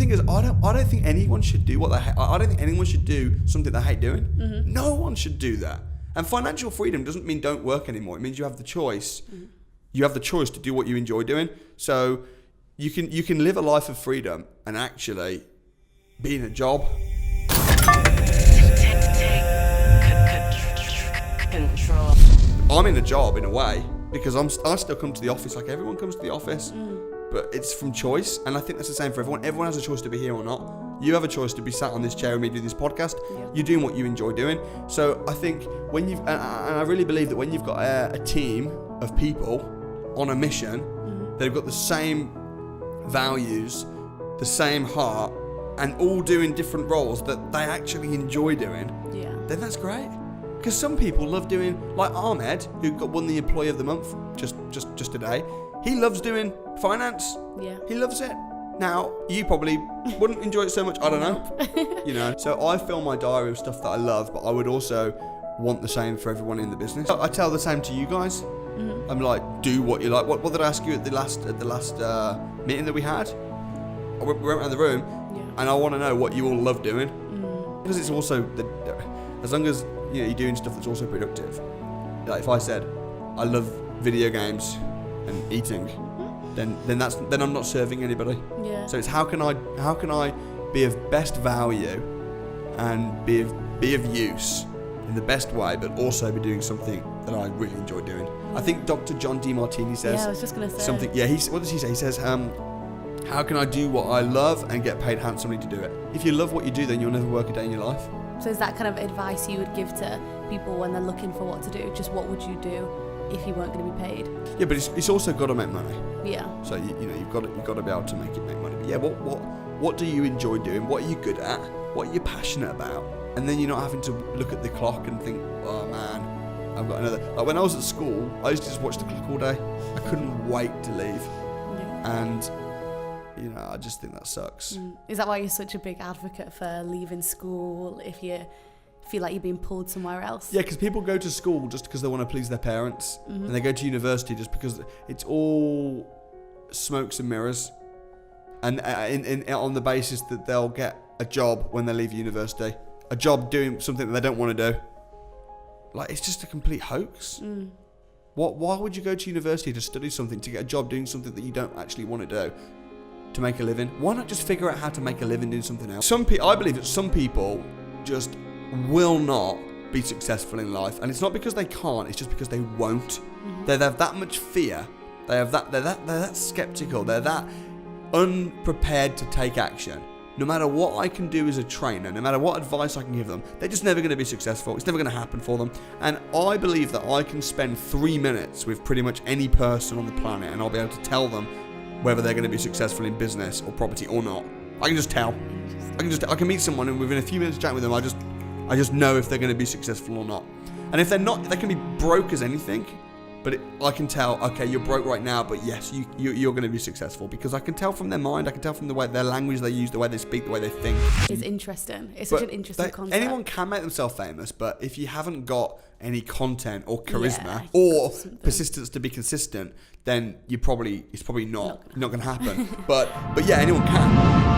thing is, I don't think anyone should do what they hate. I don't think anyone should do something they hate doing. Mm-hmm. No one should do that. And financial freedom doesn't mean don't work anymore. It means you have the choice. Mm-hmm. You have the choice to do what you enjoy doing. So you can live a life of freedom and actually be in a job. Control. I'm in a job in a way because I still come to the office like everyone comes to the office. But it's from choice, and I think that's the same for everyone. Everyone has a choice to be here or not. You have a choice to be sat on this chair with me doing this podcast. Yeah. You're doing what you enjoy doing. So I think when and I really believe that when you've got a team of people on a mission, they've got the same values, the same heart, and all doing different roles that they actually enjoy doing, then that's great. Because some people love doing, like Ahmed, who won the Employee of the Month just today. He loves doing finance. Yeah. He loves it. Now, you probably wouldn't enjoy it so much. I don't know. So I fill my diary with stuff that I love, but I would also want the same for everyone in the business. I tell the same to you guys. Mm-hmm. I'm like, do what you like. What did I ask you at the last meeting that we had? We went around the room, and I want to know what you all love doing. Because it's also, as long as you're doing stuff that's also productive. Like if I said, I love video games and eating, then I'm not serving anybody. Yeah. So it's how can I be of best value and be of use in the best way, but also be doing something that I really enjoy doing. I think Dr. John DeMartini says. Yeah, I was just gonna say something. Yeah, what does he say? He says, how can I do what I love and get paid handsomely to do it? If you love what you do, then you'll never work a day in your life. So is that kind of advice you would give to people when they're looking for what to do? Just what would you do if you weren't going to be paid? Yeah, but it's also got to make money. Yeah. So you've got to be able to make money. But yeah, what do you enjoy doing? What are you good at? What are you passionate about? And then you're not having to look at the clock and think, oh man, I've got another. Like when I was at school, I used to just watch the clock all day. I couldn't wait to leave. Yeah. And I just think that sucks. Is that why you're such a big advocate for leaving school if you feel like you're being pulled somewhere else? Yeah, because people go to school just because they want to please their parents, and they go to university just because it's all smokes and mirrors, and on the basis that they'll get a job when they leave university, a job doing something that they don't want to do. Like, it's just a complete hoax. Why would you go to university to study something, to get a job doing something that you don't actually want to do? To make a living? Why not just figure out how to make a living doing something else? I believe that some people just will not be successful in life, and it's not because they can't, it's just because they won't. They have that much fear. They're that skeptical. They're that unprepared to take action. No matter what I can do as a trainer, no matter what advice I can give them, they're just never going to be successful. It's never going to happen for them. And I believe that I can spend 3 minutes with pretty much any person on the planet, and I'll be able to tell them whether they're going to be successful in business or property or not. I can just tell. I can meet someone and within a few minutes of chatting with them, I just know if they're going to be successful or not. And if they're not, they can be broke as anything, but I can tell, okay, you're broke right now, but yes, you're going to be successful, because I can tell from their mind, I can tell from the way their language they use, the way they speak, the way they think. It's interesting. It's such an interesting concept. Anyone can make themselves famous, but if you haven't got any content or charisma or persistence to be consistent, then it's probably not going to happen. but yeah, anyone can.